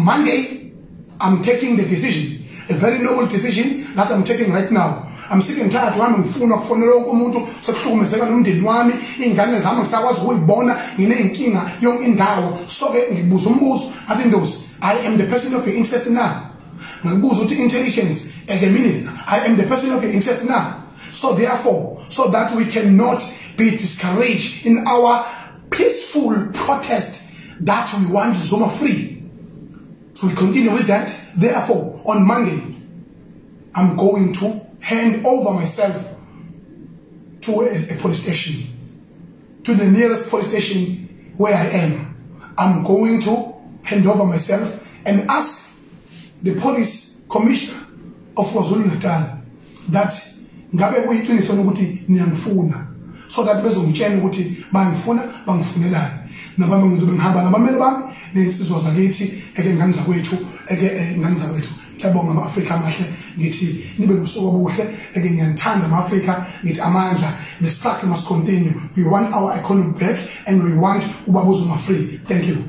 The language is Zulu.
Monday, I'm taking the decision, a very noble decision that I'm taking right now. I'm sick and tired wami ngifuna ukufonela wonke umuntu sokuhlukumezeka nomndeni wami ingane zami ngisakwazi ukuyibona nginenkinga yonke indawo soke ngibuza umbuzo athi Ndosi, I am the person of your interest now. Ngibuza ukuthi intelligence minister, I am the person of your interest now. So therefore, so that we cannot be discouraged in our peaceful protest that we want Zuma free. So we continue with that. Therefore, on Monday, I'm going to hand over myself to a police station, to the nearest police station where I am. I'm going to hand over myself and ask the police commissioner of KwaZulu-Natal that ngabe kuyiqiniso ukuthi niyangifuna, so that bezongitshela ukuthi bangifunelani. Nabami ngizobe ngihamba nabameli bami nensizwa zakithi ingane zakwethu ingane zakwethu. Ngiyabonga ama-Afrika amahle, ngithi nibe nobusuku obuhle, ngiyanithanda ama-Afrika, ngithi amandla, the struggle must continue. We want our economy back and we want ubaba Zuma free. Thank you.